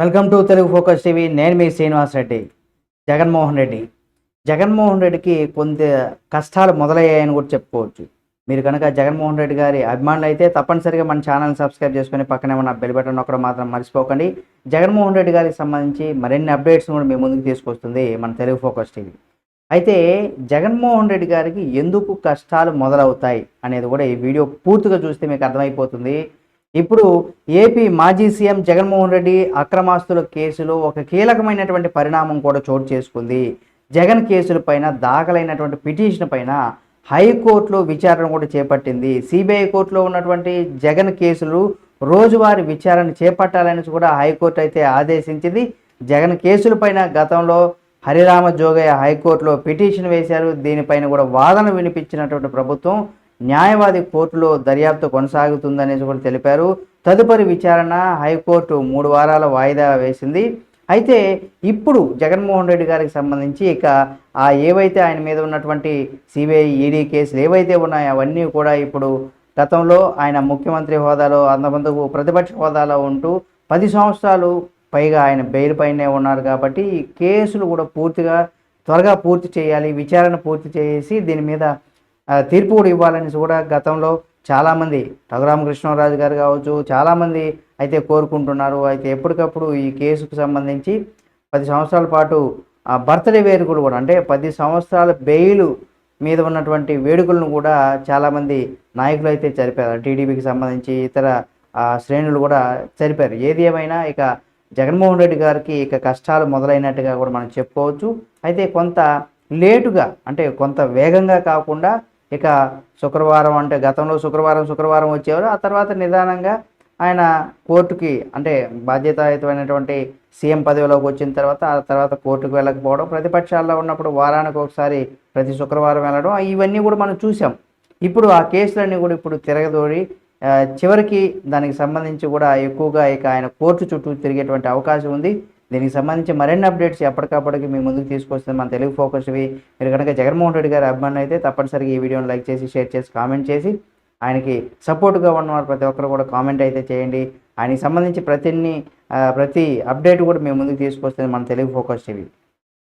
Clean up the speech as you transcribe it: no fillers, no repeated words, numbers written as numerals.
Welcome to Telugu focus TV. నేను మీ శ్రీనివాస్ రెడ్డి. జగన్మోహన్ రెడ్డి జగన్మోహన్ రెడ్డికి కొంత కష్టాలు మొదలయ్యాయని కూడా చెప్పుకోవచ్చు. మీరు కనుక జగన్మోహన్ రెడ్డి గారి అభిమానులు అయితే తప్పనిసరిగా మన ఛానల్ సబ్స్క్రైబ్ చేసుకొని పక్కనే ఉన్న బెల్ బటన్ నొక్కడం మాత్రం మర్చిపోకండి. జగన్మోహన్ రెడ్డి గారికి సంబంధించి మరిన్ని అప్డేట్స్ కూడా మీ ముందుకు తీసుకొస్తుంది మన తెలుగు ఫోకస్ టీవీ. అయితే జగన్మోహన్ రెడ్డి గారికి ఎందుకు కష్టాలు మొదలవుతాయి అనేది కూడా ఈ వీడియో పూర్తిగా చూస్తే మీకు అర్థమైపోతుంది. ఇప్పుడు ఏపీ మాజీ సీఎం జగన్మోహన్ రెడ్డి అక్రమాస్తుల కేసులో ఒక కీలకమైనటువంటి పరిణామం కూడా చోటు చేసుకుంది. జగన్ కేసులపైన దాఖలైనటువంటి పిటిషన్ పైన హైకోర్టులో విచారణ కూడా చేపట్టింది. సిబిఐ కోర్టులో ఉన్నటువంటి జగన్ కేసులు రోజువారీ విచారణ చేపట్టాలని కూడా హైకోర్టు అయితే ఆదేశించింది. జగన్ కేసులపైన గతంలో హరిరామ జోగయ్య హైకోర్టులో పిటిషన్ వేశారు. దీనిపైన కూడా వాదన వినిపించినటువంటి ప్రభుత్వం న్యాయవాది కోర్టులో దర్యాప్తు కొనసాగుతుందనేసి కూడా తెలిపారు. తదుపరి విచారణ హైకోర్టు 3 వారాల వాయిదా వేసింది. అయితే ఇప్పుడు జగన్మోహన్ రెడ్డి గారికి సంబంధించి ఇక ఏవైతే ఆయన మీద ఉన్నటువంటి సిబిఐ ఈడీ కేసులు ఏవైతే ఉన్నాయో అవన్నీ కూడా ఇప్పుడు గతంలో ఆయన ముఖ్యమంత్రి హోదాలో అంతమందుకు ప్రతిపక్ష హోదాలో ఉంటూ 10 సంవత్సరాలు పైగా ఆయన బెయిల్ పైనే ఉన్నారు. కాబట్టి ఈ కేసులు కూడా త్వరగా పూర్తి చేయాలి, విచారణ పూర్తి చేసి దీని మీద తీర్పు కూడా ఇవ్వాలని కూడా గతంలో చాలామంది రఘురామకృష్ణరాజు గారు కావచ్చు, చాలామంది అయితే కోరుకుంటున్నారు. అయితే ఎప్పటికప్పుడు ఈ కేసుకు సంబంధించి 10 సంవత్సరాల పాటు బర్త్డే వేడుకలు కూడా అంటే 10 సంవత్సరాల బెయిల్ మీద ఉన్నటువంటి వేడుకలను కూడా చాలామంది నాయకులు అయితే జరిపారు. టీడీపీకి సంబంధించి ఇతర శ్రేణులు కూడా జరిపారు. ఏది ఏమైనా ఇక జగన్మోహన్ రెడ్డి గారికి ఇక కష్టాలు మొదలైనట్టుగా కూడా మనం చెప్పుకోవచ్చు. అయితే కొంత లేటుగా అంటే కొంత వేగంగా కాకుండా ఇక శుక్రవారం అంటే గతంలో శుక్రవారం వచ్చేవారు. ఆ తర్వాత నిదానంగా ఆయన కోర్టుకి అంటే బాధ్యతాయుతమైనటువంటి సీఎం పదవిలోకి వచ్చిన తర్వాత ఆ తర్వాత కోర్టుకు వెళ్ళకపోవడం, ప్రతిపక్షాల్లో ఉన్నప్పుడు వారానికి ఒకసారి ప్రతి శుక్రవారం వెళ్ళడం, ఇవన్నీ కూడా మనం చూసాం. ఇప్పుడు ఆ కేసులన్నీ కూడా ఇప్పుడు తిరగదోడి చివరికి దానికి సంబంధించి కూడా ఎక్కువగా ఇక ఆయన కోర్టు చుట్టూ తిరిగేటువంటి అవకాశం ఉంది. దీనికి సంబంధించి మరిన్ని అప్డేట్స్ ఎప్పటికప్పటికి మీ ముందుకు తీసుకొస్తుంది మన తెలుగు ఫోకస్ టీవీ. మీరు కనుక జగన్మోహన్ రెడ్డి గారి అభిమానులు అయితే తప్పనిసరిగా ఈ వీడియోని లైక్ చేసి, షేర్ చేసి, కామెంట్ చేసి ఆయనకి సపోర్ట్గా ఉన్నవారు ప్రతి ఒక్కరు కూడా కామెంట్ అయితే చేయండి. ఆయనకి సంబంధించి ప్రతి అప్డేట్ కూడా మేము ముందుకు తీసుకొస్తుంది మన తెలుగు ఫోకస్ టీవీ.